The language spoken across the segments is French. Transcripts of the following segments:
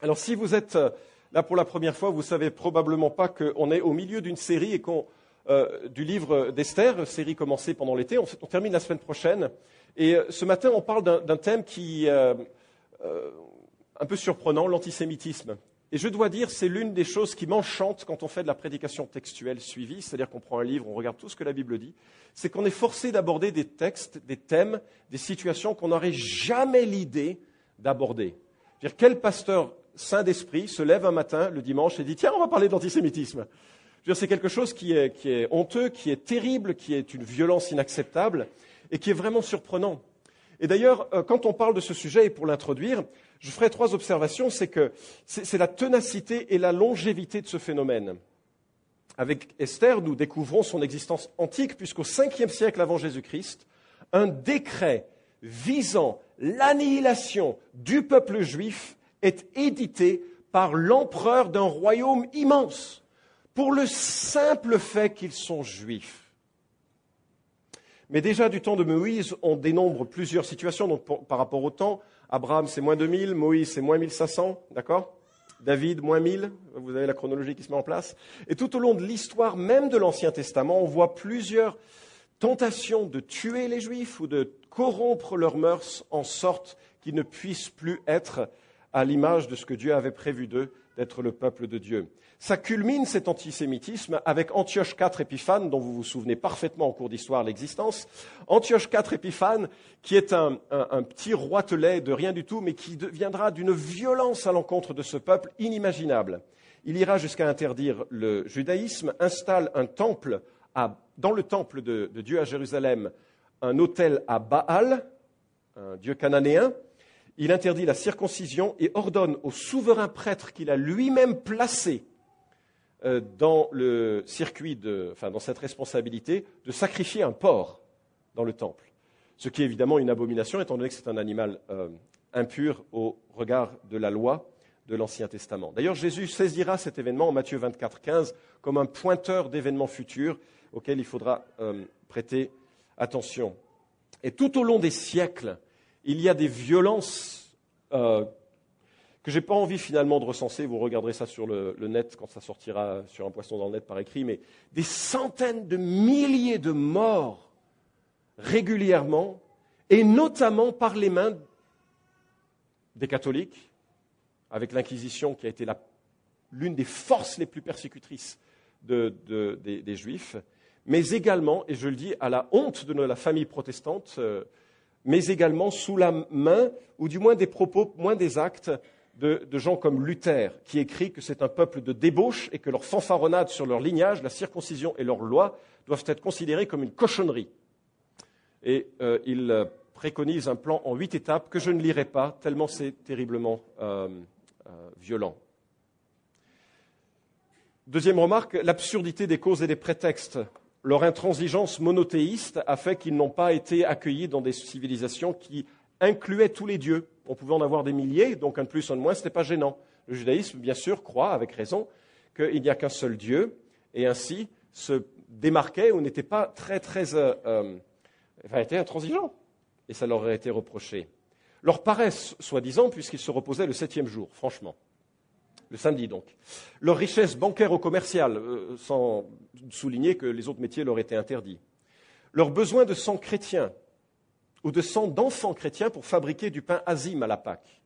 Alors si vous êtes là pour la première fois, vous ne savez probablement pas qu'on est au milieu d'une série et du livre d'Esther, série commencée pendant l'été, on termine la semaine prochaine. Et ce matin, on parle d'un thème qui est un peu surprenant, l'antisémitisme. Et je dois dire, c'est l'une des choses qui m'enchante quand on fait de la prédication textuelle suivie, c'est-à-dire qu'on prend un livre, on regarde tout ce que la Bible dit, c'est qu'on est forcé d'aborder des textes, des thèmes, des situations qu'on n'aurait jamais l'idée d'aborder. C'est-à-dire, quel pasteur saint d'esprit se lève un matin, le dimanche, et dit « Tiens, on va parler d'antisémitisme ». C'est quelque chose qui est honteux, qui est terrible, qui est une violence inacceptable et qui est vraiment surprenant. Et d'ailleurs, quand on parle de ce sujet, et pour l'introduire, je ferai 3 observations. C'est que c'est la ténacité et la longévité de ce phénomène. Avec Esther, nous découvrons son existence antique, puisqu'au 5e siècle avant Jésus-Christ, un décret visant l'annihilation du peuple juif est édité par l'empereur d'un royaume immense, pour le simple fait qu'ils sont juifs. Mais déjà du temps de Moïse, on dénombre plusieurs situations. Donc par rapport au temps, Abraham c'est moins 2000, Moïse c'est moins 1500, d'accord ? David moins 1000, vous avez la chronologie qui se met en place. Et tout au long de l'histoire même de l'Ancien Testament, on voit plusieurs tentations de tuer les Juifs ou de corrompre leurs mœurs en sorte qu'ils ne puissent plus être à l'image de ce que Dieu avait prévu d'eux, d'être le peuple de Dieu. Ça culmine, cet antisémitisme, avec Antioche IV Épiphane, dont vous vous souvenez parfaitement en cours d'histoire l'existence. Antioche IV Épiphane, qui est un petit roitelet de rien du tout, mais qui deviendra d'une violence à l'encontre de ce peuple inimaginable. Il ira jusqu'à interdire le judaïsme, installe un temple dans le temple de Dieu à Jérusalem, un autel à Baal, un dieu cananéen. Il interdit la circoncision et ordonne au souverain prêtre qu'il a lui-même placé dans le circuit, dans cette responsabilité, de sacrifier un porc dans le temple. Ce qui est évidemment une abomination, étant donné que c'est un animal impur au regard de la loi de l'Ancien Testament. D'ailleurs, Jésus saisira cet événement en Matthieu 24, 15 comme un pointeur d'événements futurs auxquels il faudra prêter attention. Et tout au long des siècles, il y a des violences que je n'ai pas envie finalement de recenser. Vous regarderez ça sur le net quand ça sortira sur un poisson dans le net par écrit. Mais des centaines de milliers de morts régulièrement, et notamment par les mains des catholiques, avec l'Inquisition qui a été l'une des forces les plus persécutrices des Juifs, mais également, et je le dis à la honte de la famille protestante, mais également sous la main, ou du moins des propos, moins des actes, de gens comme Luther, qui écrit que c'est un peuple de débauche et que leur fanfaronnade sur leur lignage, la circoncision et leurs lois doivent être considérées comme une cochonnerie. Et il préconise un plan en 8 étapes que je ne lirai pas, tellement c'est terriblement violent. Deuxième remarque, l'absurdité des causes et des prétextes. Leur intransigeance monothéiste a fait qu'ils n'ont pas été accueillis dans des civilisations qui incluaient tous les dieux. On pouvait en avoir des milliers, donc un de plus, un de moins, ce n'était pas gênant. Le judaïsme, bien sûr, croit, avec raison, qu'il n'y a qu'un seul Dieu, et ainsi se démarquait ou n'était pas était intransigeant, et ça leur aurait été reproché. Leur paresse, soi-disant, puisqu'ils se reposaient le 7e jour, franchement. Le samedi, donc. Leur richesse bancaire ou commerciale, sans souligner que les autres métiers leur étaient interdits. Leur besoin de sang chrétien, ou de sang d'enfants chrétiens pour fabriquer du pain azim à la Pâque.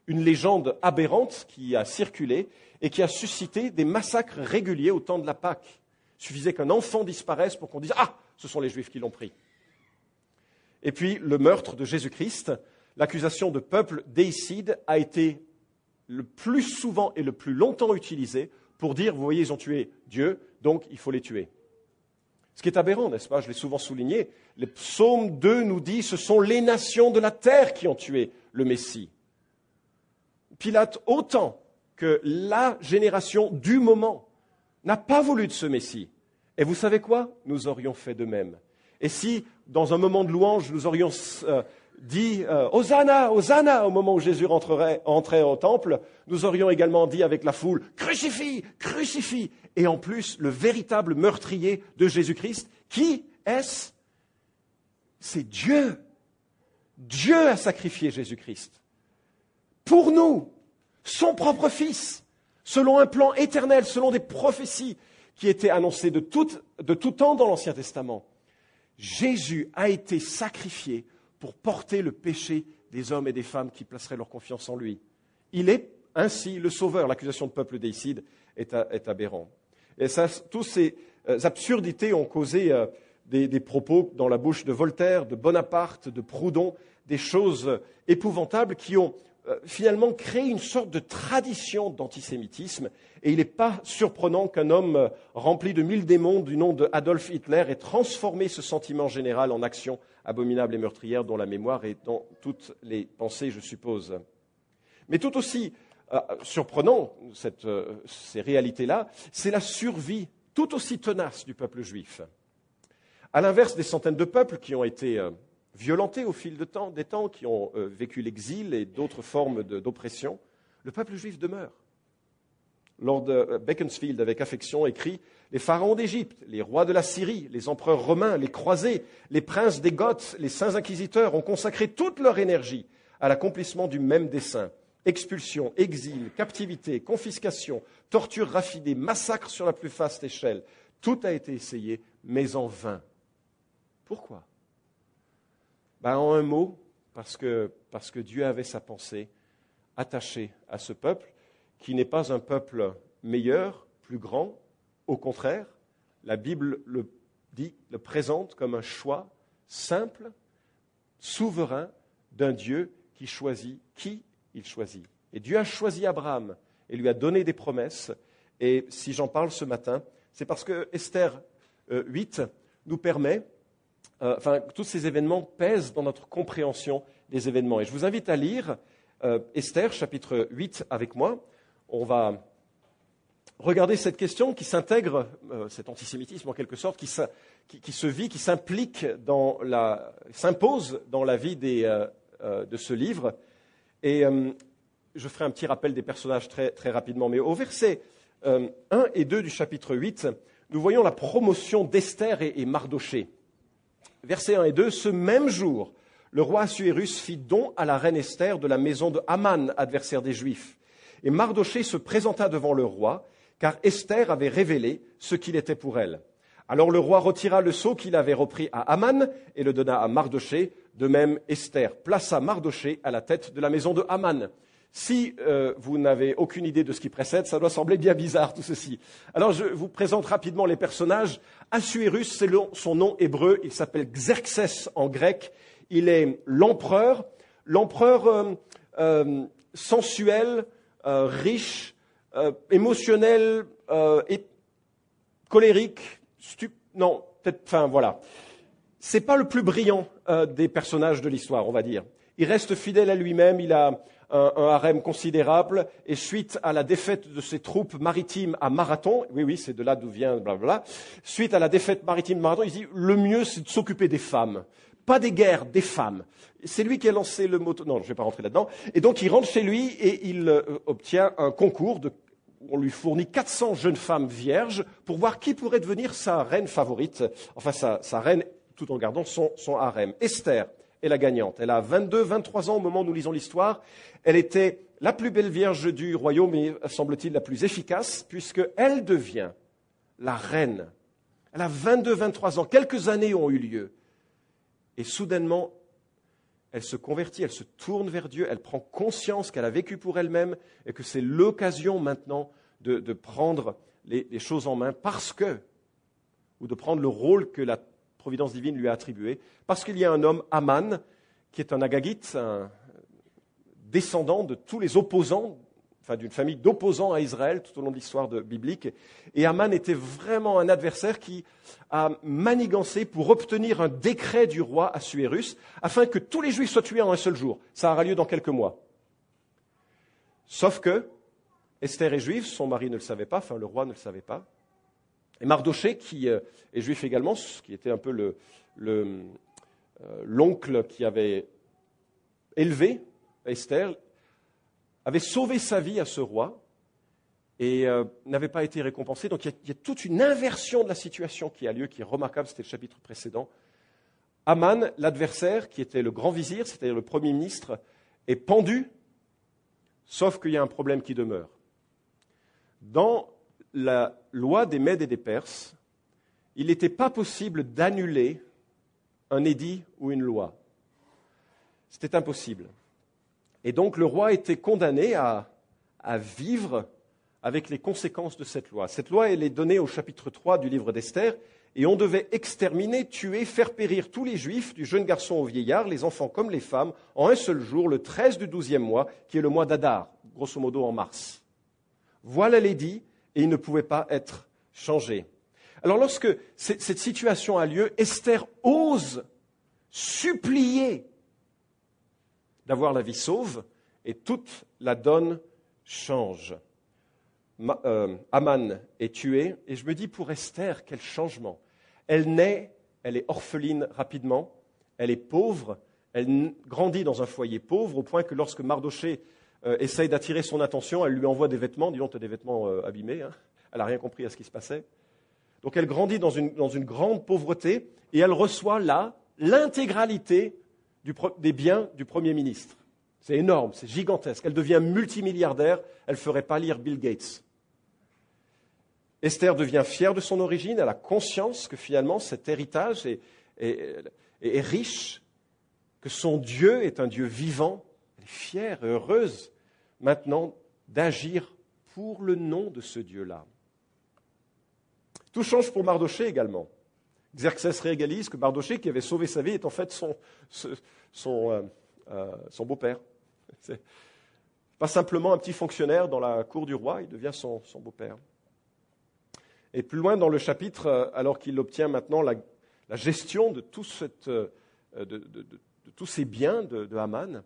Une légende aberrante qui a circulé et qui a suscité des massacres réguliers au temps de la Pâque. Il suffisait qu'un enfant disparaisse pour qu'on dise « Ah, ce sont les Juifs qui l'ont pris ». Et puis, le meurtre de Jésus-Christ, l'accusation de peuple déicide a été le plus souvent et le plus longtemps utilisé pour dire, vous voyez, ils ont tué Dieu, donc il faut les tuer. Ce qui est aberrant, n'est-ce pas? Je l'ai souvent souligné. Le psaume 2 nous dit, ce sont les nations de la terre qui ont tué le Messie. Pilate, autant que la génération du moment, n'a pas voulu de ce Messie. Et vous savez quoi? Nous aurions fait de même. Et si, dans un moment de louange, nous aurions dit « Hosanna, Hosanna » au moment où Jésus entrait au temple, nous aurions également dit avec la foule « Crucifie, crucifie » Et en plus, le véritable meurtrier de Jésus-Christ, qui est-ce? C'est Dieu. Dieu a sacrifié Jésus-Christ. Pour nous. son propre fils, selon un plan éternel, selon des prophéties qui étaient annoncées de tout temps dans l'Ancien Testament. Jésus a été sacrifié pour porter le péché des hommes et des femmes qui placeraient leur confiance en lui. Il est ainsi le sauveur. L'accusation de peuple déicide est aberrant. Et ça, toutes ces absurdités ont causé des propos dans la bouche de Voltaire, de Bonaparte, de Proudhon, des choses épouvantables qui ont finalement créé une sorte de tradition d'antisémitisme. Et il n'est pas surprenant qu'un homme rempli de 1000 démons du nom de Adolf Hitler ait transformé ce sentiment général en action abominable et meurtrière dont la mémoire est dans toutes les pensées, je suppose. Mais tout aussi surprenant, ces réalités-là, c'est la survie tout aussi tenace du peuple juif. À l'inverse des centaines de peuples qui ont été violentés au fil des temps, qui ont vécu l'exil et d'autres formes d'oppression, le peuple juif demeure. Lord Beaconsfield, avec affection, écrit « Les pharaons d'Égypte, les rois de la Syrie, les empereurs romains, les croisés, les princes des Goths, les saints inquisiteurs ont consacré toute leur énergie à l'accomplissement du même dessein. Expulsion, exil, captivité, confiscation, torture raffinée, massacre sur la plus vaste échelle. Tout a été essayé, mais en vain. » Pourquoi ? En un mot, parce que Dieu avait sa pensée attachée à ce peuple, qui n'est pas un peuple meilleur, plus grand. Au contraire, la Bible le présente comme un choix simple, souverain d'un Dieu qui choisit qui il choisit. Et Dieu a choisi Abraham et lui a donné des promesses. Et si j'en parle ce matin, c'est parce que Esther 8 nous permet, tous ces événements pèsent dans notre compréhension des événements. Et je vous invite à lire Esther chapitre 8 avec moi. On va regarder cette question qui s'intègre, cet antisémitisme en quelque sorte, qui se vit, qui s'impose dans la vie de ce livre. Et je ferai un petit rappel des personnages très, très rapidement. Mais au verset 1 et 2 du chapitre 8, nous voyons la promotion d'Esther et Mardochée. Versets 1 et 2, « Ce même jour, le roi Assuérus fit don à la reine Esther de la maison de Haman, adversaire des Juifs. Et Mardochée se présenta devant le roi, car Esther avait révélé ce qu'il était pour elle. Alors le roi retira le sceau qu'il avait repris à Haman et le donna à Mardochée. De même, Esther plaça Mardochée à la tête de la maison de Haman. » Si vous n'avez aucune idée de ce qui précède, ça doit sembler bien bizarre tout ceci. Alors je vous présente rapidement les personnages. Assuérus, c'est son nom hébreu, il s'appelle Xerxès en grec. Il est l'empereur sensuel, riche, émotionnel, et colérique, voilà. C'est pas le plus brillant des personnages de l'histoire, on va dire. Il reste fidèle à lui-même, il a un harem considérable, et suite à la défaite de ses troupes maritimes à Marathon, oui, c'est de là d'où vient blablabla, suite à la défaite maritime de Marathon, il dit le mieux c'est de s'occuper des femmes. Pas des guerres, des femmes. C'est lui qui a lancé le mot. Non, je ne vais pas rentrer là-dedans. Et donc il rentre chez lui et il obtient un concours. On lui fournit 400 jeunes femmes vierges pour voir qui pourrait devenir sa reine favorite, enfin sa reine, tout en gardant son harem. Esther est la gagnante. Elle a 22, 23 ans au moment où nous lisons l'histoire. Elle était la plus belle vierge du royaume et, semble-t-il, la plus efficace, puisqu'elle devient la reine. Elle a 22, 23 ans. Quelques années ont eu lieu. Et soudainement, elle se convertit, elle se tourne vers Dieu, elle prend conscience qu'elle a vécu pour elle-même et que c'est l'occasion maintenant de prendre les choses en main ou de prendre le rôle que la providence divine lui a attribué, parce qu'il y a un homme, Haman, qui est un Agagite, un descendant de tous les opposants, d'une famille d'opposants à Israël tout au long de l'histoire biblique. Et Haman était vraiment un adversaire qui a manigancé pour obtenir un décret du roi Assuérus afin que tous les Juifs soient tués en un seul jour. Ça aura lieu dans quelques mois. Sauf que Esther est juive, son mari ne le savait pas, le roi ne le savait pas. Et Mardochée, qui est juif également, qui était un peu l'oncle qui avait élevé Esther, avait sauvé sa vie à ce roi et n'avait pas été récompensé. Donc il y a toute une inversion de la situation qui a lieu, qui est remarquable, c'était le chapitre précédent. Haman, l'adversaire, qui était le grand vizir, c'est-à-dire le premier ministre, est pendu sauf qu'il y a un problème qui demeure. Dans la loi des Mèdes et des Perses, il n'était pas possible d'annuler un édit ou une loi. C'était impossible. Et donc le roi était condamné à vivre avec les conséquences de cette loi. Cette loi, elle est donnée au chapitre 3 du livre d'Esther, et on devait exterminer, tuer, faire périr tous les Juifs, du jeune garçon au vieillard, les enfants comme les femmes, en un seul jour, le 13 du 12e mois, qui est le mois d'Adar, grosso modo en mars. Voilà l'édit, et il ne pouvait pas être changé. Alors lorsque cette situation a lieu, Esther ose supplier d'avoir la vie sauve, et toute la donne change. Aman est tué, et je me dis pour Esther, quel changement. Elle naît, elle est orpheline rapidement, elle est pauvre, elle grandit dans un foyer pauvre, au point que lorsque Mardochée essaye d'attirer son attention, elle lui envoie des vêtements, dis donc, tu as des vêtements abîmés, hein. Elle n'a rien compris à ce qui se passait. Donc elle grandit dans une grande pauvreté, et elle reçoit là l'intégralité des biens du Premier ministre. C'est énorme, c'est gigantesque. Elle devient multimilliardaire, elle ne ferait pas lire Bill Gates. Esther devient fière de son origine, elle a conscience que finalement cet héritage est riche, que son Dieu est un Dieu vivant. Elle est fière et heureuse maintenant d'agir pour le nom de ce Dieu-là. Tout change pour Mardochée également. Xerxès régalise que Mardochée, qui avait sauvé sa vie, est en fait son beau-père. C'est pas simplement un petit fonctionnaire dans la cour du roi, il devient son beau-père. Et plus loin dans le chapitre, alors qu'il obtient maintenant la gestion de tous ces biens de Haman,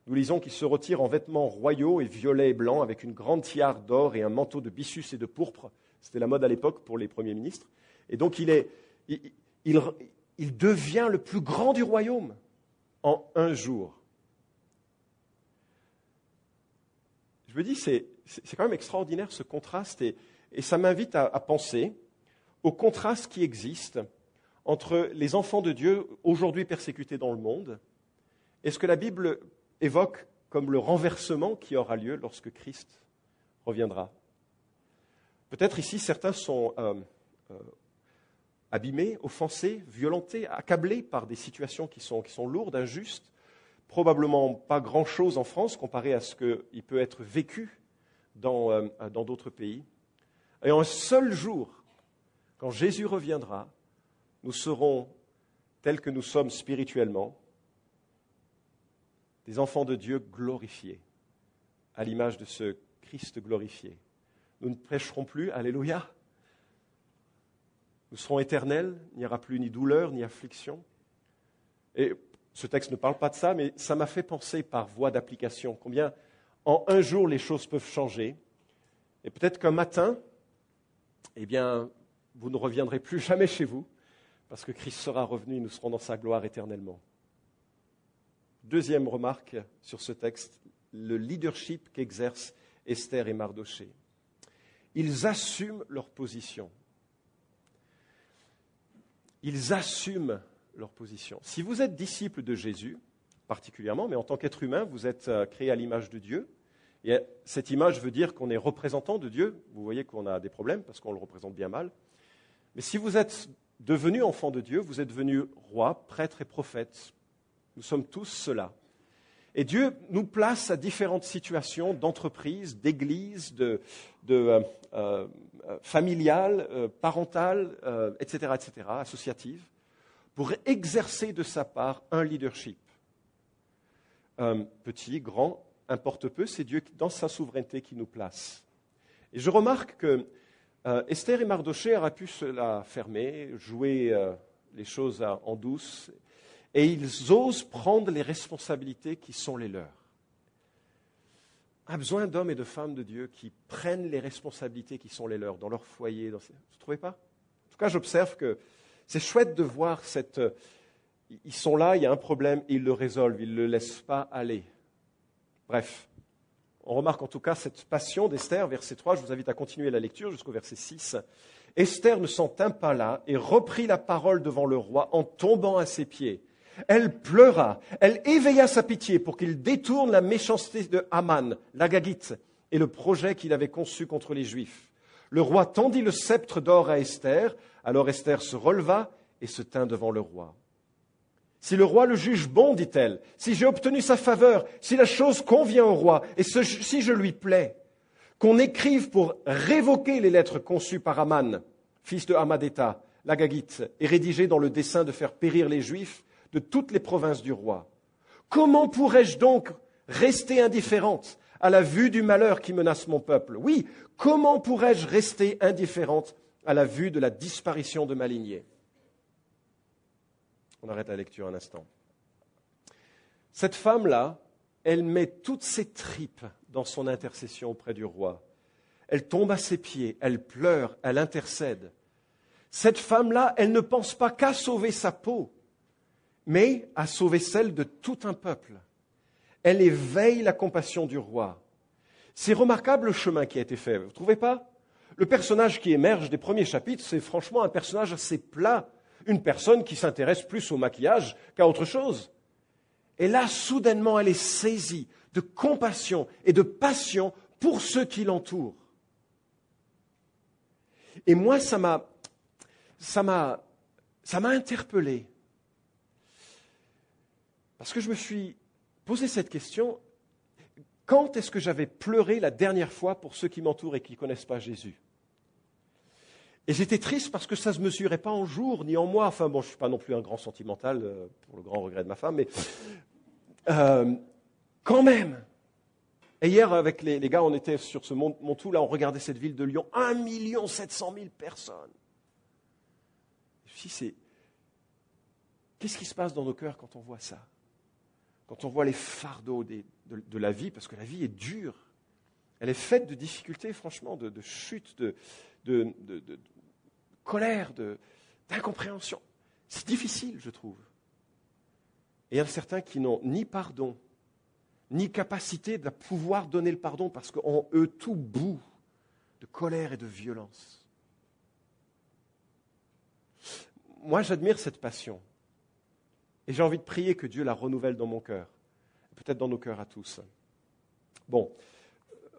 nous lisons qu'il se retire en vêtements royaux et violets et blancs, avec une grande tiare d'or et un manteau de byssus et de pourpre. C'était la mode à l'époque pour les premiers ministres. Et donc il devient le plus grand du royaume en un jour. Je me dis, c'est quand même extraordinaire ce contraste, et ça m'invite à penser au contraste qui existe entre les enfants de Dieu aujourd'hui persécutés dans le monde et ce que la Bible évoque comme le renversement qui aura lieu lorsque Christ reviendra. Peut-être ici, certains sont abîmés, offensés, violentés, accablés par des situations qui sont lourdes, injustes, probablement pas grand-chose en France comparé à ce qu'il peut être vécu dans d'autres pays. Et en un seul jour, quand Jésus reviendra, nous serons tels que nous sommes spirituellement, des enfants de Dieu glorifiés, à l'image de ce Christ glorifié. Nous ne prêcherons plus, alléluia. Nous serons éternels, il n'y aura plus ni douleur, ni affliction. Et ce texte ne parle pas de ça, mais ça m'a fait penser par voie d'application combien en un jour les choses peuvent changer. Et peut-être qu'un matin, eh bien, vous ne reviendrez plus jamais chez vous, parce que Christ sera revenu et nous serons dans sa gloire éternellement. Deuxième remarque sur ce texte, le leadership qu'exercent Esther et Mardochée. Ils assument leur position. Ils assument leur position. Si vous êtes disciple de Jésus, particulièrement, mais en tant qu'être humain, vous êtes créé à l'image de Dieu. Et cette image veut dire qu'on est représentant de Dieu. Vous voyez qu'on a des problèmes parce qu'on le représente bien mal. Mais si vous êtes devenu enfant de Dieu, vous êtes devenu roi, prêtre et prophète. Nous sommes tous cela. Et Dieu nous place à différentes situations d'entreprise, d'église, familiale, parentale, etc., associative, pour exercer de sa part un leadership. Petit, grand, importe peu, c'est Dieu dans sa souveraineté qui nous place. Et je remarque que Esther et Mardochée auraient pu se la fermer, jouer les choses en douce, et ils osent prendre les responsabilités qui sont les leurs. On a besoin d'hommes et de femmes de Dieu qui prennent les responsabilités qui sont les leurs dans leur foyer. Vous ne trouvez pas? En tout cas, j'observe que c'est chouette de voir ils sont là, il y a un problème, et ils le résolvent, ils ne le laissent pas aller. Bref, on remarque en tout cas cette passion d'Esther, verset 3, je vous invite à continuer la lecture jusqu'au verset 6. Esther ne s'en tint pas là et reprit la parole devant le roi en tombant à ses pieds. Elle pleura, elle éveilla sa pitié pour qu'il détourne la méchanceté de Haman, l'Agagite, et le projet qu'il avait conçu contre les Juifs. Le roi tendit le sceptre d'or à Esther, alors Esther se releva et se tint devant le roi. « Si le roi le juge bon, dit-elle, si j'ai obtenu sa faveur, si la chose convient au roi, et si je lui plais, qu'on écrive pour révoquer les lettres conçues par Haman, fils de Hammadatta, l'Agagite, et rédigées dans le dessein de faire périr les Juifs de toutes les provinces du roi. Comment pourrais-je donc rester indifférente à la vue du malheur qui menace mon peuple? Oui, comment pourrais-je rester indifférente à la vue de la disparition de ma lignée? On arrête la lecture un instant. Cette femme-là, elle met toutes ses tripes dans son intercession auprès du roi. Elle tombe à ses pieds, elle pleure, elle intercède. Cette femme-là, elle ne pense pas qu'à sauver sa peau, mais à sauver celle de tout un peuple. Elle éveille la compassion du roi. C'est remarquable le chemin qui a été fait, vous ne trouvez pas? Le personnage qui émerge des premiers chapitres, c'est franchement un personnage assez plat, une personne qui s'intéresse plus au maquillage qu'à autre chose. Et là, soudainement, elle est saisie de compassion et de passion pour ceux qui l'entourent. Et moi, ça m'a interpellé. Parce que je me suis posé cette question, quand est-ce que j'avais pleuré la dernière fois pour ceux qui m'entourent et qui ne connaissent pas Jésus? Et j'étais triste parce que ça ne se mesurait pas en jours ni en mois. Enfin bon, je ne suis pas non plus un grand sentimental, pour le grand regret de ma femme, mais quand même. Et hier, avec les gars, on était sur ce Montou, là, on regardait cette ville de Lyon, 1 700 000 personnes. Je me suis dit, qu'est-ce qui se passe dans nos cœurs quand on voit ça? Quand on voit les fardeaux de la vie, parce que la vie est dure. Elle est faite de difficultés, franchement, de chutes, de colère, d'incompréhension. C'est difficile, je trouve. Et il y en a certains qui n'ont ni pardon, ni capacité de pouvoir donner le pardon parce qu'en eux tout bout de colère et de violence. Moi, j'admire cette passion. Et j'ai envie de prier que Dieu la renouvelle dans mon cœur, peut-être dans nos cœurs à tous. Bon,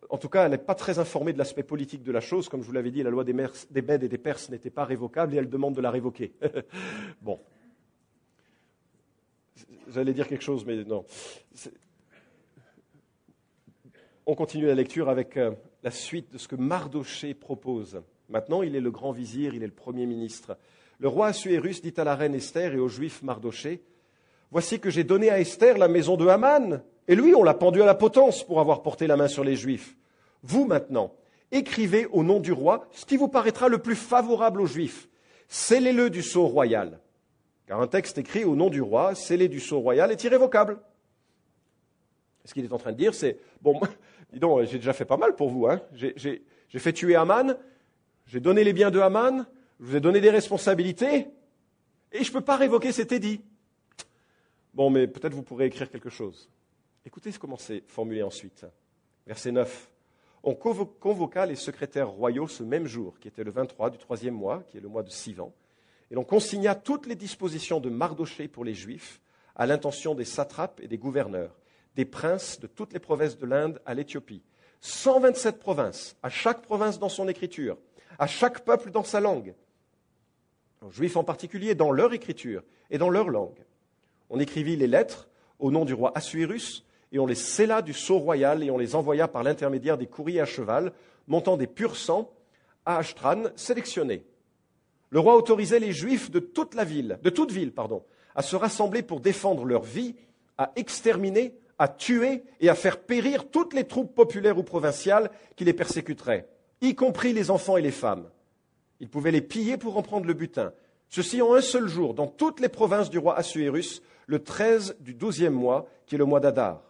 en tout cas, elle n'est pas très informée de l'aspect politique de la chose. Comme je vous l'avais dit, la loi des Mèdes et des Perses n'était pas révocable et elle demande de la révoquer. Bon. J'allais dire quelque chose, mais non. On continue la lecture avec la suite de ce que Mardochée propose. Maintenant, il est le grand vizir, il est le premier ministre. Le roi Assuérus dit à la reine Esther et au juif Mardochée, « Voici que j'ai donné à Esther la maison de Haman, et lui, on l'a pendu à la potence pour avoir porté la main sur les Juifs. Vous, maintenant, écrivez au nom du roi ce qui vous paraîtra le plus favorable aux Juifs. Scellez-le du sceau royal. » Car un texte écrit au nom du roi, scellé du sceau royal, est irrévocable. Ce qu'il est en train de dire, c'est, bon, dis donc, j'ai déjà fait pas mal pour vous. Hein. J'ai fait tuer Haman, j'ai donné les biens de Haman, je vous ai donné des responsabilités, et je ne peux pas révoquer cet édit. Bon, mais peut-être vous pourrez écrire quelque chose. Écoutez comment c'est formulé ensuite. Verset 9. On convoqua les secrétaires royaux ce même jour, qui était le 23 du 3e mois, qui est le mois de Sivan, et l'on consigna toutes les dispositions de Mardochée pour les Juifs à l'intention des satrapes et des gouverneurs, des princes de toutes les provinces de l'Inde à l'Éthiopie. 127 provinces, à chaque province dans son écriture, à chaque peuple dans sa langue, aux Juifs en particulier dans leur écriture et dans leur langue. On écrivit les lettres au nom du roi Assuérus, et on les scella du sceau royal, et on les envoya par l'intermédiaire des courriers à cheval, montant des purs sangs, à Ashtran, sélectionnés. Le roi autorisait les Juifs de toute ville, à se rassembler pour défendre leur vie, à exterminer, à tuer et à faire périr toutes les troupes populaires ou provinciales qui les persécuteraient, y compris les enfants et les femmes. Ils pouvaient les piller pour en prendre le butin. Ceci en un seul jour, dans toutes les provinces du roi Assuérus, le 13 du 12e mois, qui est le mois d'Adar.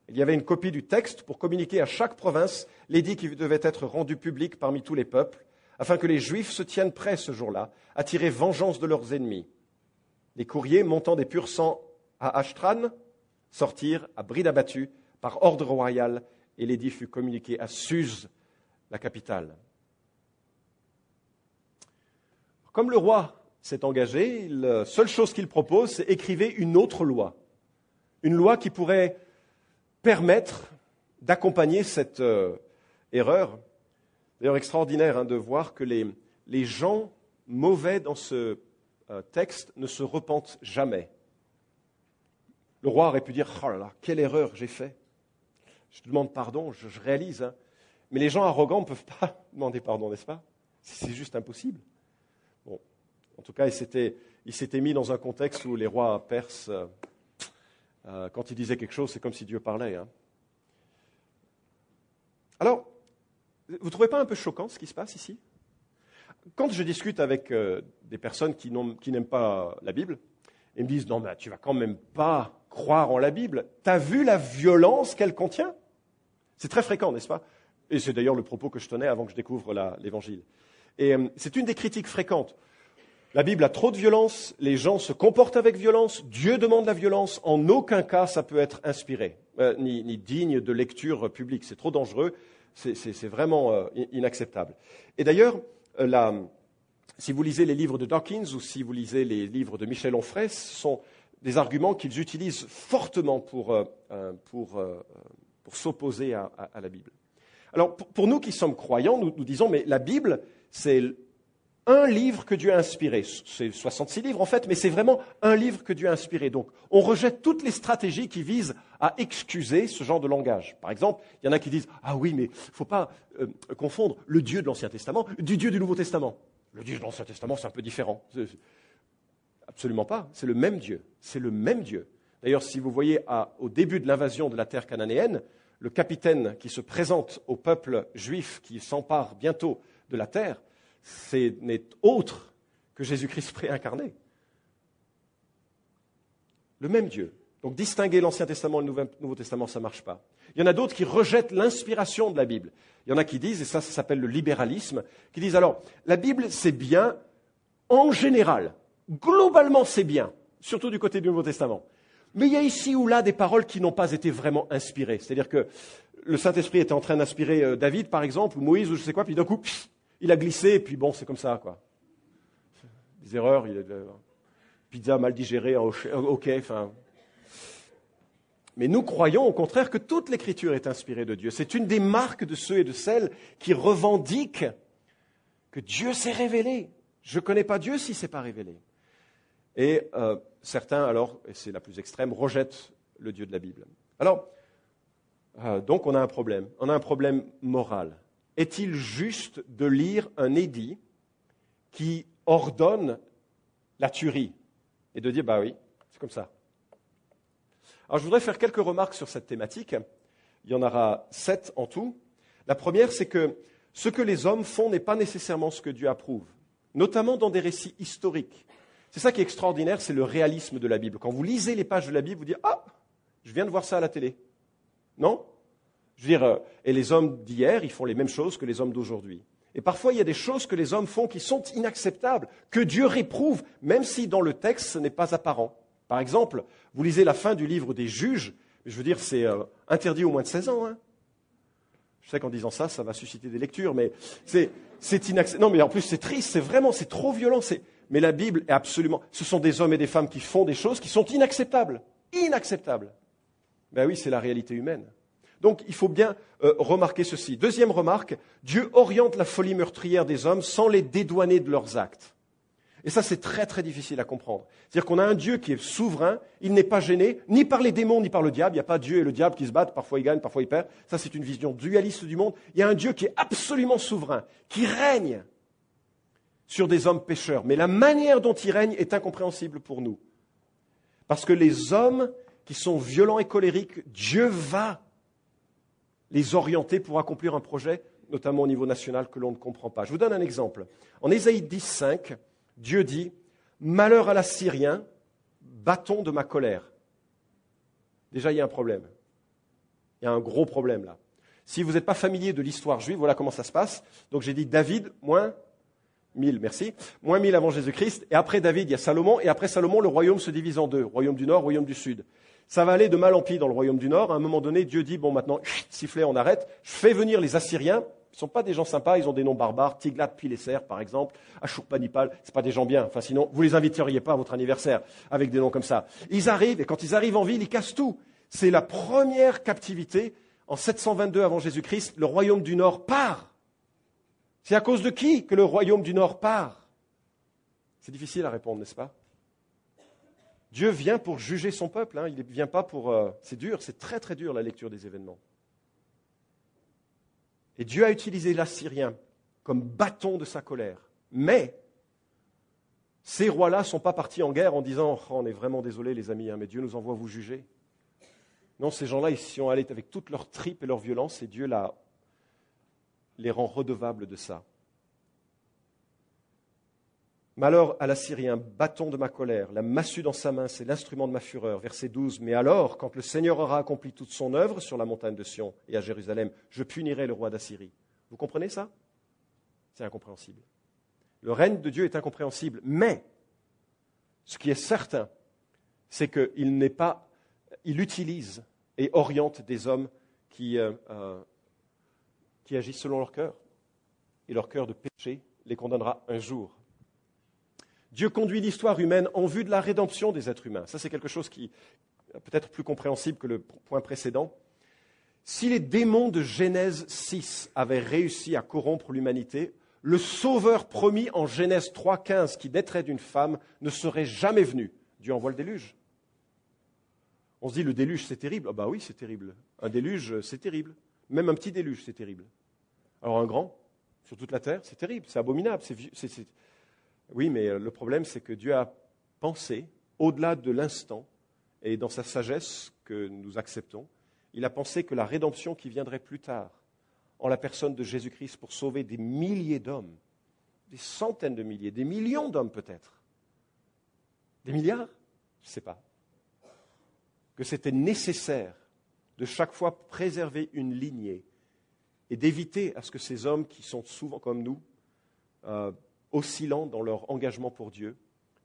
Il y avait une copie du texte pour communiquer à chaque province l'édit qui devait être rendu public parmi tous les peuples, afin que les Juifs se tiennent prêts ce jour-là à tirer vengeance de leurs ennemis. Les courriers montant des purs sangs à Ashtran sortirent à bride abattue par ordre royal, et l'édit fut communiqué à Suse, la capitale. Comme le roi s'est engagé. La seule chose qu'il propose, c'est écrivez une autre loi. Une loi qui pourrait permettre d'accompagner cette erreur. D'ailleurs, extraordinaire de voir que les gens mauvais dans ce texte ne se repentent jamais. Le roi aurait pu dire « Oh là là, quelle erreur j'ai fait !» Je te demande pardon, je réalise. Mais les gens arrogants ne peuvent pas demander pardon, n'est-ce pas? C'est juste impossible. Bon, en tout cas, il s'était mis dans un contexte où les rois perses, quand ils disaient quelque chose, c'est comme si Dieu parlait. Alors, vous ne trouvez pas un peu choquant ce qui se passe ici? Quand je discute avec des personnes qui n'aiment pas la Bible, ils me disent « Non, mais tu ne vas quand même pas croire en la Bible. Tu as vu la violence qu'elle contient ?» C'est très fréquent, n'est-ce pas? Et c'est d'ailleurs le propos que je tenais avant que je découvre l'Évangile. Et c'est une des critiques fréquentes. La Bible a trop de violence, les gens se comportent avec violence, Dieu demande la violence, en aucun cas ça peut être inspiré, ni digne de lecture publique. C'est trop dangereux, c'est vraiment inacceptable. Et d'ailleurs, si vous lisez les livres de Dawkins ou si vous lisez les livres de Michel Onfray, ce sont des arguments qu'ils utilisent fortement pour s'opposer à la Bible. Alors, pour nous qui sommes croyants, nous disons, mais la Bible, c'est un livre que Dieu a inspiré. C'est 66 livres en fait, mais c'est vraiment un livre que Dieu a inspiré. Donc, on rejette toutes les stratégies qui visent à excuser ce genre de langage. Par exemple, il y en a qui disent, ah oui, mais il ne faut pas confondre le Dieu de l'Ancien Testament du Dieu du Nouveau Testament. Le Dieu de l'Ancien Testament, c'est un peu différent. Absolument pas, c'est le même Dieu. C'est le même Dieu. D'ailleurs, si vous voyez au début de l'invasion de la terre cananéenne, le capitaine qui se présente au peuple juif qui s'empare bientôt de la terre, n'est autre que Jésus-Christ préincarné. Le même Dieu. Donc distinguer l'Ancien Testament et le Nouveau Testament, ça ne marche pas. Il y en a d'autres qui rejettent l'inspiration de la Bible. Il y en a qui disent, et ça s'appelle le libéralisme, qui disent alors, la Bible c'est bien en général. Globalement c'est bien, surtout du côté du Nouveau Testament. Mais il y a ici ou là des paroles qui n'ont pas été vraiment inspirées. C'est-à-dire que le Saint-Esprit était en train d'inspirer David, par exemple, ou Moïse, ou je sais quoi, puis d'un coup, il a glissé, et puis bon, c'est comme ça, quoi. Des erreurs, pizza mal digérée, ok, enfin. Mais nous croyons au contraire que toute l'Écriture est inspirée de Dieu. C'est une des marques de ceux et de celles qui revendiquent que Dieu s'est révélé. Je ne connais pas Dieu s'il ne s'est pas révélé. Et certains, alors, et c'est la plus extrême, rejettent le Dieu de la Bible. Alors, donc on a un problème. On a un problème moral. Est-il juste de lire un édit qui ordonne la tuerie et de dire, bah oui, c'est comme ça. Alors je voudrais faire quelques remarques sur cette thématique. Il y en aura 7 en tout. La première, c'est que ce que les hommes font n'est pas nécessairement ce que Dieu approuve, notamment dans des récits historiques. C'est ça qui est extraordinaire, c'est le réalisme de la Bible. Quand vous lisez les pages de la Bible, vous dites « Ah, je viens de voir ça à la télé. » Non? Je veux dire, et les hommes d'hier, ils font les mêmes choses que les hommes d'aujourd'hui. Et parfois, il y a des choses que les hommes font qui sont inacceptables, que Dieu réprouve, même si dans le texte, ce n'est pas apparent. Par exemple, vous lisez la fin du livre des Juges, je veux dire, c'est interdit aux moins de 16 ans. Hein. Je sais qu'en disant ça, ça va susciter des lectures, mais c'est inacceptable. Non, mais en plus, c'est triste, c'est trop violent. Mais la Bible est absolument... Ce sont des hommes et des femmes qui font des choses qui sont inacceptables. Inacceptables. Ben oui, c'est la réalité humaine. Donc, il faut bien remarquer ceci. Deuxième remarque, Dieu oriente la folie meurtrière des hommes sans les dédouaner de leurs actes. Et ça, c'est très, très difficile à comprendre. C'est-à-dire qu'on a un Dieu qui est souverain, il n'est pas gêné, ni par les démons, ni par le diable. Il n'y a pas Dieu et le diable qui se battent, parfois ils gagnent, parfois ils perdent. Ça, c'est une vision dualiste du monde. Il y a un Dieu qui est absolument souverain, qui règne sur des hommes pécheurs. Mais la manière dont il règne est incompréhensible pour nous. Parce que les hommes qui sont violents et colériques, Dieu va les orienter pour accomplir un projet, notamment au niveau national, que l'on ne comprend pas. Je vous donne un exemple. En Ésaïe 10:5, Dieu dit « Malheur à l'Assyrien, bâton de ma colère ». Déjà, il y a un problème. Il y a un gros problème là. Si vous n'êtes pas familier de l'histoire juive, voilà comment ça se passe. Donc j'ai dit David, moins 1000, merci. Moins 1000 avant Jésus-Christ. Et après David, il y a Salomon. Et après Salomon, le royaume se divise en deux. Royaume du Nord, royaume du Sud. Ça va aller de mal en pis dans le royaume du Nord. À un moment donné, Dieu dit, bon maintenant, sifflet, on arrête. Je fais venir les Assyriens. Ils ne sont pas des gens sympas, ils ont des noms barbares, Tiglath-Pileser par exemple, Ashurbanipal, ce pas des gens bien. Enfin, sinon, vous ne les inviteriez pas à votre anniversaire avec des noms comme ça. Ils arrivent, et quand ils arrivent en ville, ils cassent tout. C'est la première captivité. En 722 avant Jésus-Christ, le royaume du Nord part. C'est à cause de qui que le royaume du Nord part? C'est difficile à répondre, n'est-ce pas? Dieu vient pour juger son peuple, hein. Il ne vient pas pour... c'est dur, c'est très très dur la lecture des événements. Et Dieu a utilisé l'Assyrien comme bâton de sa colère. Mais ces rois-là ne sont pas partis en guerre en disant « On est vraiment désolés les amis, hein, mais Dieu nous envoie vous juger. » Non, ces gens-là, ils sont allés avec toute leur tripe et leur violence, et Dieu les rend redevables de ça. Malheur à l'Assyrien, bâton de ma colère, la massue dans sa main, c'est l'instrument de ma fureur. Verset 12, mais alors, quand le Seigneur aura accompli toute son œuvre sur la montagne de Sion et à Jérusalem, je punirai le roi d'Assyrie. Vous comprenez ça? C'est incompréhensible. Le règne de Dieu est incompréhensible, mais ce qui est certain, c'est qu'il utilise et oriente des hommes qui agissent selon leur cœur. Et leur cœur de péché les condamnera un jour. Dieu conduit l'histoire humaine en vue de la rédemption des êtres humains. Ça, c'est quelque chose qui est peut-être plus compréhensible que le point précédent. Si les démons de Genèse 6 avaient réussi à corrompre l'humanité, le sauveur promis en Genèse 3,15 qui naîtrait d'une femme ne serait jamais venu. Dieu envoie le déluge. On se dit, le déluge, c'est terrible. Ah bah oui, c'est terrible. Un déluge, c'est terrible. Même un petit déluge, c'est terrible. Alors un grand, sur toute la terre, c'est terrible, c'est abominable. Oui, mais le problème, c'est que Dieu a pensé, au-delà de l'instant, et dans sa sagesse que nous acceptons, il a pensé que la rédemption qui viendrait plus tard, en la personne de Jésus-Christ, pour sauver des milliers d'hommes, des centaines de milliers, des millions d'hommes peut-être, des milliards, je ne sais pas, que c'était nécessaire de chaque fois préserver une lignée et d'éviter à ce que ces hommes qui sont souvent comme nous, oscillants dans leur engagement pour Dieu,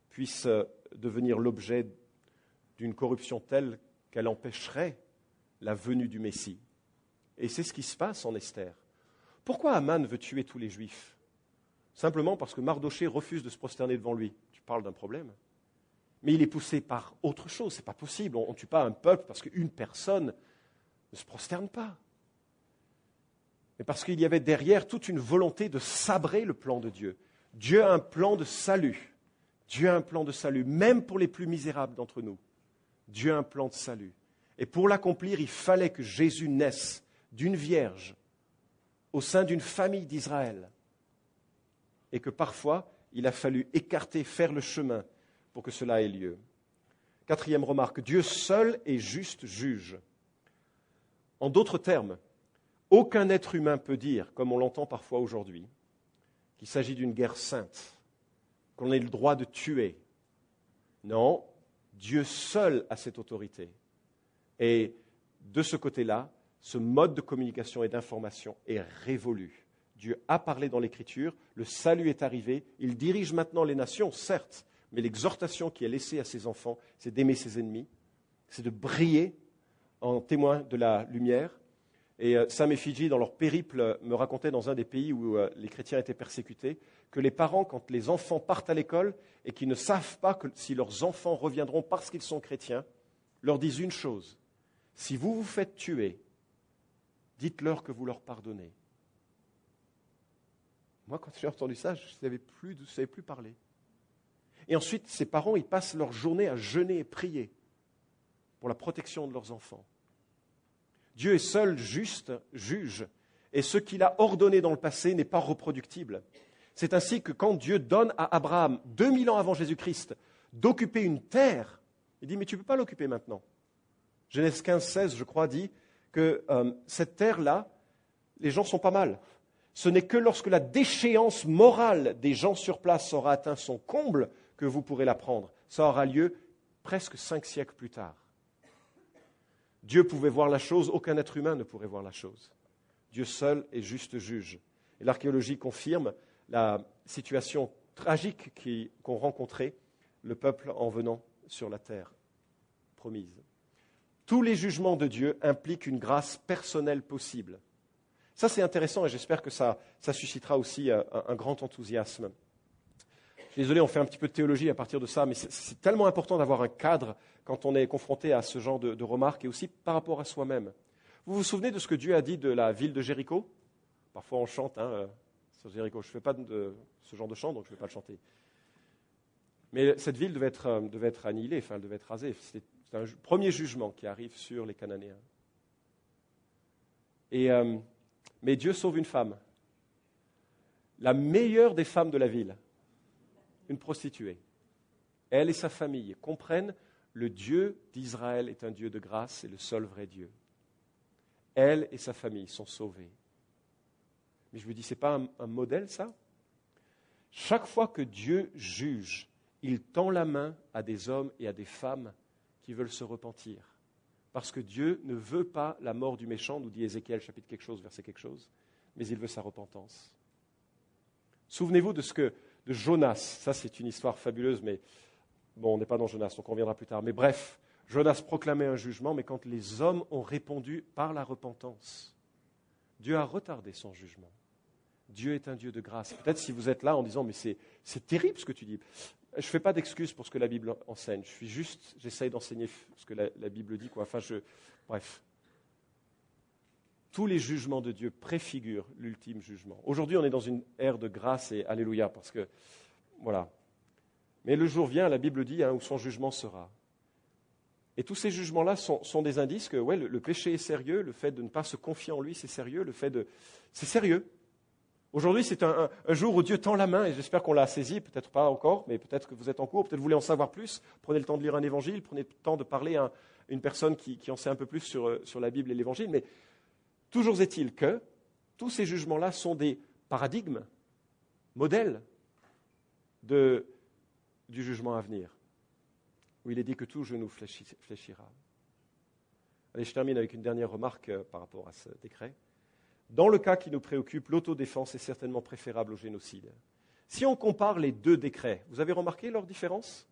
puissent devenir l'objet d'une corruption telle qu'elle empêcherait la venue du Messie. Et c'est ce qui se passe en Esther. Pourquoi Aman veut tuer tous les Juifs? Simplement parce que Mardoché refuse de se prosterner devant lui. Tu parles d'un problème. Mais il est poussé par autre chose. Ce n'est pas possible. On ne tue pas un peuple parce qu'une personne ne se prosterne pas. Mais parce qu'il y avait derrière toute une volonté de sabrer le plan de Dieu. Dieu a un plan de salut. Dieu a un plan de salut, même pour les plus misérables d'entre nous. Dieu a un plan de salut. Et pour l'accomplir, il fallait que Jésus naisse d'une vierge au sein d'une famille d'Israël. Et que parfois, il a fallu écarter, faire le chemin pour que cela ait lieu. Quatrième remarque, Dieu seul est juste juge. En d'autres termes, aucun être humain peut dire, comme on l'entend parfois aujourd'hui, qu'il s'agit d'une guerre sainte, qu'on ait le droit de tuer. Non, Dieu seul a cette autorité. Et de ce côté-là, ce mode de communication et d'information est révolu. Dieu a parlé dans l'Écriture, le salut est arrivé, il dirige maintenant les nations, certes, mais l'exhortation qui est laissée à ses enfants, c'est d'aimer ses ennemis, c'est de briller en témoin de la lumière. Et Sam et Fidji, dans leur périple, me racontaient dans un des pays où les chrétiens étaient persécutés, que les parents, quand les enfants partent à l'école et qu'ils ne savent pas si leurs enfants reviendront parce qu'ils sont chrétiens, leur disent une chose: si vous vous faites tuer, dites-leur que vous leur pardonnez. Moi, quand j'ai entendu ça, je ne savais plus parler. Et ensuite, ces parents, ils passent leur journée à jeûner et prier pour la protection de leurs enfants. Dieu est seul juste juge, et ce qu'il a ordonné dans le passé n'est pas reproductible. C'est ainsi que quand Dieu donne à Abraham, 2000 ans avant Jésus-Christ, d'occuper une terre, il dit, mais tu ne peux pas l'occuper maintenant. Genèse 15, 16, je crois, dit que cette terre-là, les gens sont pas mal. Ce n'est que lorsque la déchéance morale des gens sur place aura atteint son comble que vous pourrez la prendre. Ça aura lieu presque 5 siècles plus tard. Dieu pouvait voir la chose, aucun être humain ne pourrait voir la chose. Dieu seul est juste juge. Et l'archéologie confirme la situation tragique qu'ont rencontré le peuple en venant sur la terre promise. Tous les jugements de Dieu impliquent une grâce personnelle possible. Ça, c'est intéressant et j'espère que ça suscitera aussi un grand enthousiasme. Désolé, on fait un petit peu de théologie à partir de ça, mais c'est tellement important d'avoir un cadre quand on est confronté à ce genre de remarques et aussi par rapport à soi-même. Vous vous souvenez de ce que Dieu a dit de la ville de Jéricho? Parfois on chante sur Jéricho. Je ne fais pas de ce genre de chant, donc je ne vais pas le chanter. Mais cette ville devait être annihilée, elle devait être rasée. C'est un premier jugement qui arrive sur les Cananéens. Mais Dieu sauve une femme, la meilleure des femmes de la ville, une prostituée. Elle et sa famille comprennent le Dieu d'Israël est un Dieu de grâce et le seul vrai Dieu. Elle et sa famille sont sauvées. Mais je me dis, ce n'est pas un modèle, ça? Chaque fois que Dieu juge, il tend la main à des hommes et à des femmes qui veulent se repentir. Parce que Dieu ne veut pas la mort du méchant, nous dit Ézéchiel, chapitre quelque chose, verset quelque chose, mais il veut sa repentance. Souvenez-vous de Jonas. Ça, c'est une histoire fabuleuse, mais bon, on n'est pas dans Jonas, donc on reviendra plus tard. Mais bref, Jonas proclamait un jugement, mais quand les hommes ont répondu par la repentance, Dieu a retardé son jugement. Dieu est un Dieu de grâce. Peut-être si vous êtes là en disant, mais c'est terrible ce que tu dis. Je ne fais pas d'excuses pour ce que la Bible enseigne. J'essaye d'enseigner ce que la Bible dit, quoi. Bref. Tous les jugements de Dieu préfigurent l'ultime jugement. Aujourd'hui, on est dans une ère de grâce et alléluia, parce que, voilà. Mais le jour vient, la Bible dit, où son jugement sera. Et tous ces jugements-là sont des indices que le péché est sérieux, le fait de ne pas se confier en lui, c'est sérieux, c'est sérieux. Aujourd'hui, c'est un jour où Dieu tend la main, et j'espère qu'on l'a saisi, peut-être pas encore, mais peut-être que vous êtes en cours, peut-être que vous voulez en savoir plus. Prenez le temps de lire un évangile, prenez le temps de parler à une personne qui en sait un peu plus sur la Bible et l'évangile. Mais toujours est-il que tous ces jugements-là sont des paradigmes, modèles du jugement à venir, où il est dit que tout genou fléchira. Allez, je termine avec une dernière remarque par rapport à ce décret. Dans le cas qui nous préoccupe, l'autodéfense est certainement préférable au génocide. Si on compare les deux décrets, vous avez remarqué leur différence?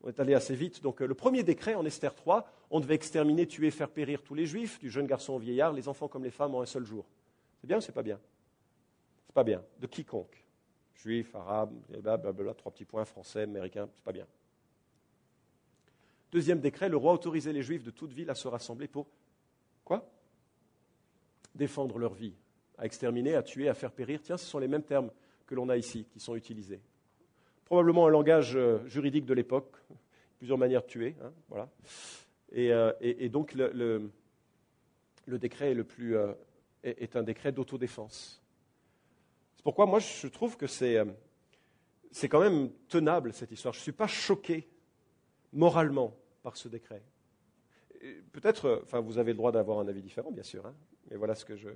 On est allé assez vite. Donc, le premier décret, en Esther 3, on devait exterminer, tuer, faire périr tous les juifs, du jeune garçon au vieillard, les enfants comme les femmes en un seul jour. C'est bien ou c'est pas bien? C'est pas bien. De quiconque. Juifs, arabes, blablabla, 3 petits points, français, américains, c'est pas bien. Deuxième décret, le roi autorisait les juifs de toute ville à se rassembler pour quoi? Défendre leur vie, à exterminer, à tuer, à faire périr. Tiens, ce sont les mêmes termes que l'on a ici, qui sont utilisés. Probablement un langage juridique de l'époque, plusieurs manières de tuer. Voilà. Et donc le décret est un décret d'autodéfense. C'est pourquoi moi je trouve que c'est quand même tenable cette histoire. Je ne suis pas choqué moralement par ce décret. Peut-être, vous avez le droit d'avoir un avis différent, bien sûr, mais voilà ce que je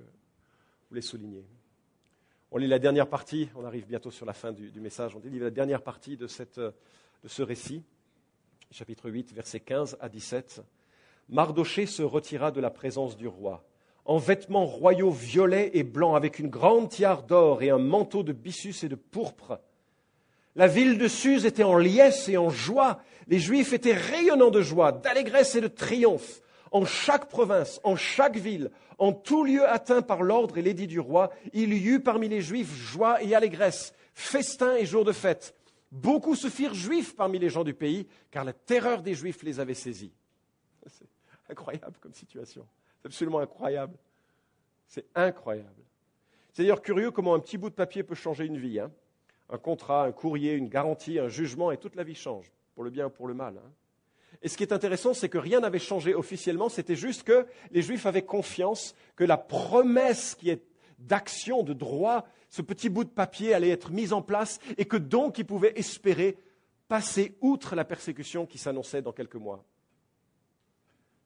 voulais souligner. On lit la dernière partie, on arrive bientôt sur la fin du message, on lit la dernière partie de ce récit, chapitre 8, versets 15 à 17. Mardochée se retira de la présence du roi, en vêtements royaux violets et blancs, avec une grande tiare d'or et un manteau de byssus et de pourpre. La ville de Suse était en liesse et en joie. Les Juifs étaient rayonnants de joie, d'allégresse et de triomphe. En chaque province, en chaque ville, en tout lieu atteint par l'ordre et l'édit du roi, il y eut parmi les Juifs joie et allégresse, festin et jours de fête. Beaucoup se firent Juifs parmi les gens du pays, car la terreur des Juifs les avait saisis. C'est incroyable comme situation. C'est absolument incroyable. C'est incroyable. C'est d'ailleurs curieux comment un petit bout de papier peut changer une vie. Un contrat, un courrier, une garantie, un jugement, et toute la vie change, pour le bien ou pour le mal. Et ce qui est intéressant, c'est que rien n'avait changé officiellement, c'était juste que les Juifs avaient confiance que la promesse qui est d'action, de droit, ce petit bout de papier allait être mise en place, et que donc ils pouvaient espérer passer outre la persécution qui s'annonçait dans quelques mois.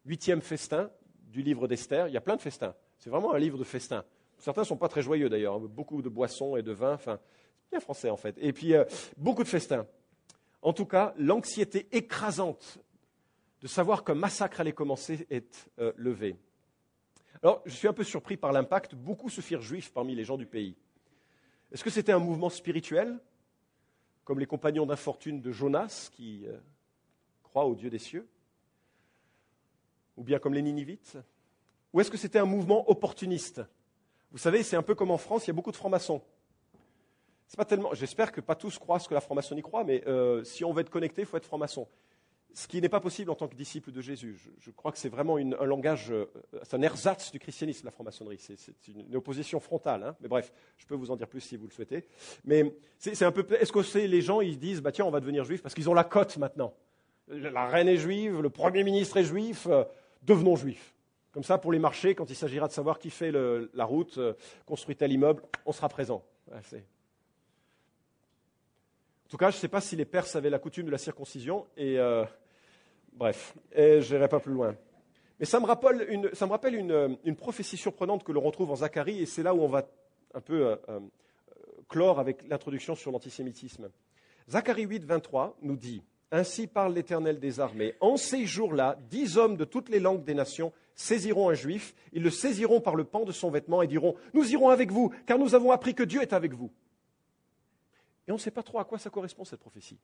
8e festin du livre d'Esther, il y a plein de festins, c'est vraiment un livre de festins. Certains ne sont pas très joyeux d'ailleurs, beaucoup de boissons et de vin, bien français en fait. Et puis, beaucoup de festins. En tout cas, l'anxiété écrasante de savoir qu'un massacre allait commencer est levée. Alors, je suis un peu surpris par l'impact. Beaucoup se firent juifs parmi les gens du pays. Est-ce que c'était un mouvement spirituel, comme les compagnons d'infortune de Jonas, qui croient au Dieu des cieux? Ou bien comme les Ninivites? Ou est-ce que c'était un mouvement opportuniste? Vous savez, c'est un peu comme en France, il y a beaucoup de francs-maçons. C'est pas tellement, j'espère que pas tous croient ce que la franc-maçonnerie croit, mais si on veut être connecté, il faut être franc-maçon. Ce qui n'est pas possible en tant que disciple de Jésus. Je crois que c'est vraiment un langage, c'est un ersatz du christianisme, la franc-maçonnerie. C'est une opposition frontale. Hein. Mais bref, je peux vous en dire plus si vous le souhaitez. Mais c'est un peu, est-ce que c'est les gens, ils disent, bah tiens, on va devenir juif parce qu'ils ont la cote maintenant. La reine est juive, le Premier ministre est juif, devenons juifs. Comme ça, pour les marchés, quand il s'agira de savoir qui fait la route, construit tel immeuble, on sera présent. Ouais, en tout cas, je ne sais pas si les Perses avaient la coutume de la circoncision, et bref, je n'irai pas plus loin. Mais ça me rappelle une prophétie surprenante que l'on retrouve en Zacharie, et c'est là où on va un peu clore avec l'introduction sur l'antisémitisme. Zacharie 8, 23 nous dit « Ainsi parle l'Éternel des armées. En ces jours-là, 10 hommes de toutes les langues des nations saisiront un juif, ils le saisiront par le pan de son vêtement et diront « Nous irons avec vous, car nous avons appris que Dieu est avec vous. » Et on ne sait pas trop à quoi ça correspond, cette prophétie.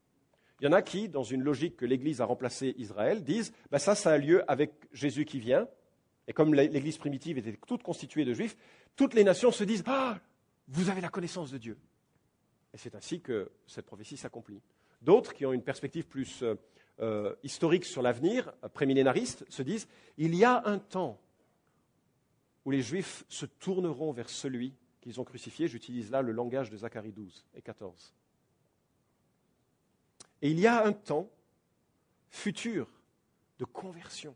Il y en a qui, dans une logique que l'Église a remplacé Israël, disent « ça a lieu avec Jésus qui vient. » Et comme l'Église primitive était toute constituée de Juifs, toutes les nations se disent « Ah, vous avez la connaissance de Dieu. » Et c'est ainsi que cette prophétie s'accomplit. D'autres, qui ont une perspective plus historique sur l'avenir, prémillénariste, se disent « Il y a un temps où les Juifs se tourneront vers celui qu'ils ont crucifié. » J'utilise là le langage de Zacharie 12 et 14. Et il y a un temps futur de conversion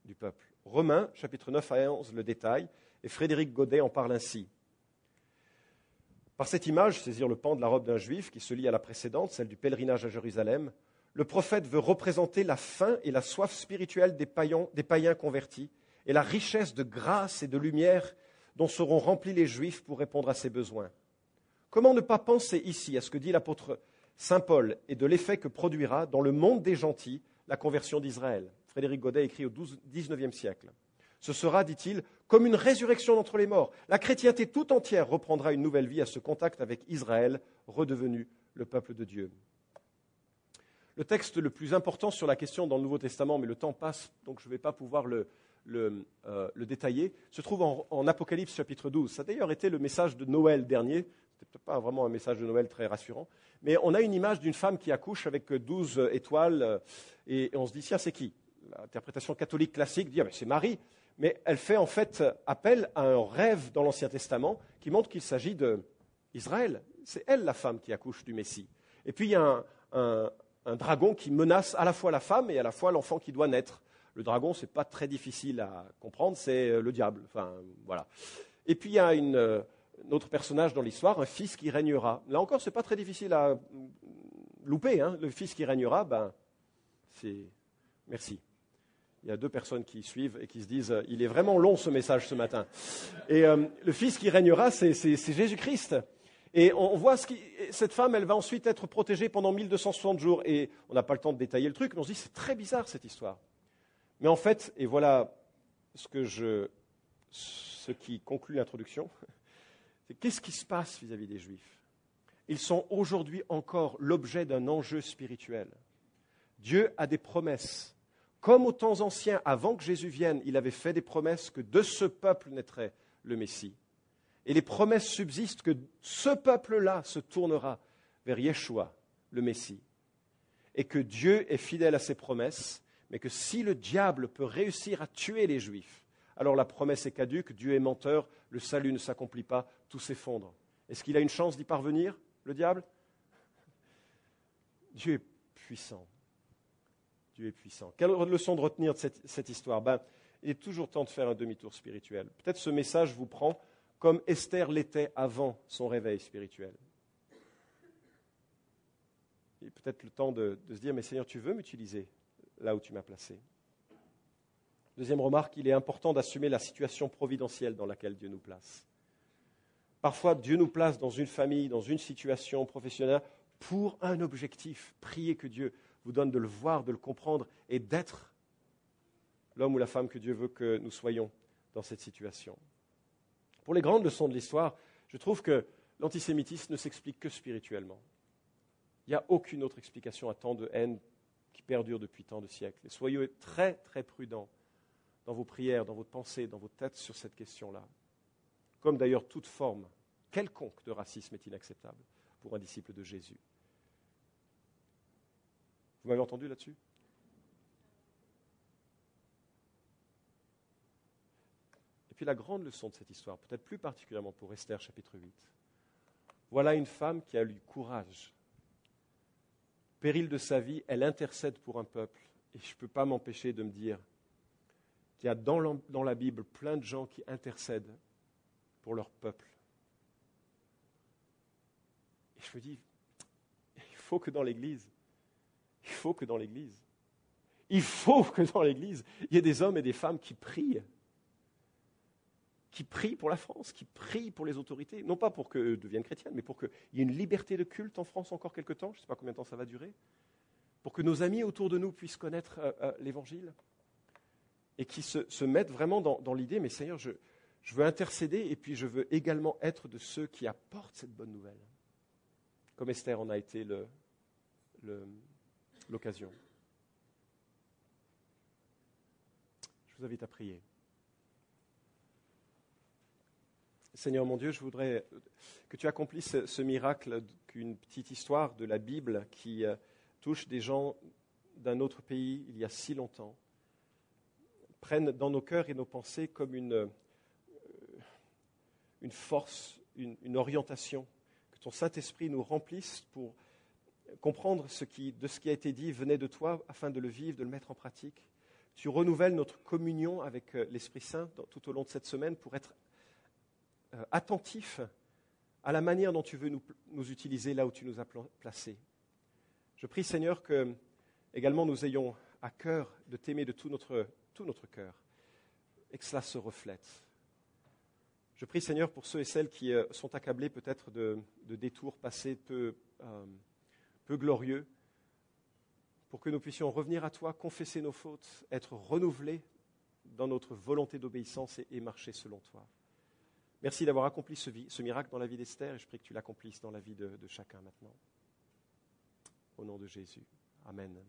du peuple. Romains, chapitre 9 à 11, le détail, et Frédéric Godet en parle ainsi. Par cette image, saisir le pan de la robe d'un juif qui se lie à la précédente, celle du pèlerinage à Jérusalem, le prophète veut représenter la faim et la soif spirituelle des païens convertis et la richesse de grâce et de lumière dont seront remplis les Juifs pour répondre à ses besoins. Comment ne pas penser ici à ce que dit l'apôtre Saint Paul et de l'effet que produira dans le monde des gentils la conversion d'Israël. Frédéric Godet écrit au XIXe siècle. Ce sera, dit-il, comme une résurrection d'entre les morts. La chrétienté tout entière reprendra une nouvelle vie à ce contact avec Israël, redevenu le peuple de Dieu. Le texte le plus important sur la question dans le Nouveau Testament, mais le temps passe, donc je ne vais pas pouvoir le détailler, se trouve en Apocalypse chapitre 12. Ça a d'ailleurs été le message de Noël dernier. Ce n'était peut-être pas vraiment un message de Noël très rassurant. Mais on a une image d'une femme qui accouche avec 12 étoiles et on se dit, tiens, c'est qui? L'interprétation catholique classique dit, c'est Marie. Mais elle fait en fait appel à un rêve dans l'Ancien Testament qui montre qu'il s'agit d'Israël. C'est elle la femme qui accouche du Messie. Et puis il y a un dragon qui menace à la fois la femme et à la fois l'enfant qui doit naître. Le dragon, ce n'est pas très difficile à comprendre, c'est le diable. Enfin, voilà. Et puis il y a un autre personnage dans l'histoire, un fils qui régnera. Là encore, ce n'est pas très difficile à louper. Hein. Le fils qui régnera, c'est... Merci. Il y a 2 personnes qui suivent et qui se disent « Il est vraiment long ce message ce matin ». Et le fils qui régnera, c'est Jésus-Christ. Et on voit cette femme, elle va ensuite être protégée pendant 1260 jours. Et on n'a pas le temps de détailler le truc, mais on se dit « C'est très bizarre cette histoire ». Mais en fait, et voilà ce qui conclut l'introduction, c'est qu'est-ce qui se passe vis-à-vis des Juifs? Ils sont aujourd'hui encore l'objet d'un enjeu spirituel. Dieu a des promesses. Comme aux temps anciens, avant que Jésus vienne, il avait fait des promesses que de ce peuple naîtrait le Messie. Et les promesses subsistent que ce peuple-là se tournera vers Yeshua, le Messie. Et que Dieu est fidèle à ses promesses, mais que si le diable peut réussir à tuer les Juifs, alors la promesse est caduque, Dieu est menteur, le salut ne s'accomplit pas, tout s'effondre. Est-ce qu'il a une chance d'y parvenir, le diable? Dieu est puissant. Dieu est puissant. Quelle leçon de retenir de cette histoire? Il est toujours temps de faire un demi-tour spirituel. Peut-être ce message vous prend comme Esther l'était avant son réveil spirituel. Il est peut-être le temps de se dire, mais Seigneur, tu veux m'utiliser là où tu m'as placé. Deuxième remarque, il est important d'assumer la situation providentielle dans laquelle Dieu nous place. Parfois, Dieu nous place dans une famille, dans une situation professionnelle pour un objectif. Priez que Dieu vous donne de le voir, de le comprendre et d'être l'homme ou la femme que Dieu veut que nous soyons dans cette situation. Pour les grandes leçons de l'histoire, je trouve que l'antisémitisme ne s'explique que spirituellement. Il n'y a aucune autre explication à tant de haine qui perdure depuis tant de siècles. Et soyez très, très prudents dans vos prières, dans votre pensée, dans vos têtes sur cette question-là. comme d'ailleurs toute forme quelconque de racisme est inacceptable pour un disciple de Jésus. Vous m'avez entendu là-dessus? Et puis la grande leçon de cette histoire, peut-être plus particulièrement pour Esther chapitre 8, voilà une femme qui a eu courage. Péril de sa vie, elle intercède pour un peuple. Et je ne peux pas m'empêcher de me dire qu'il y a dans la Bible plein de gens qui intercèdent pour leur peuple. Et je me dis, il faut que dans l'Église, il y ait des hommes et des femmes qui prient pour la France, qui prient pour les autorités, non pas pour qu'eux deviennent chrétiennes, mais pour qu'il y ait une liberté de culte en France encore quelque temps, je ne sais pas combien de temps ça va durer, pour que nos amis autour de nous puissent connaître l'Évangile, et qui se mettent vraiment dans l'idée, mais Seigneur, je veux intercéder, et puis je veux également être de ceux qui apportent cette bonne nouvelle, comme Esther en a été l'occasion. Je vous invite à prier. Seigneur mon Dieu, je voudrais que tu accomplisses ce miracle qu'une petite histoire de la Bible qui touche des gens d'un autre pays il y a si longtemps, prenne dans nos cœurs et nos pensées comme une force, une orientation, que ton Saint-Esprit nous remplisse pour comprendre de ce qui a été dit venait de toi afin de le vivre, de le mettre en pratique. Tu renouvelles notre communion avec l'Esprit Saint tout au long de cette semaine pour être attentif à la manière dont tu veux nous utiliser là où tu nous as placés. Je prie, Seigneur, que également nous ayons à cœur de t'aimer de tout notre cœur et que cela se reflète. Je prie, Seigneur, pour ceux et celles qui sont accablés peut-être de détours passés peu glorieux, pour que nous puissions revenir à toi, confesser nos fautes, être renouvelés dans notre volonté d'obéissance et marcher selon toi. Merci d'avoir accompli ce miracle dans la vie d'Esther et je prie que tu l'accomplisses dans la vie de chacun maintenant. Au nom de Jésus. Amen.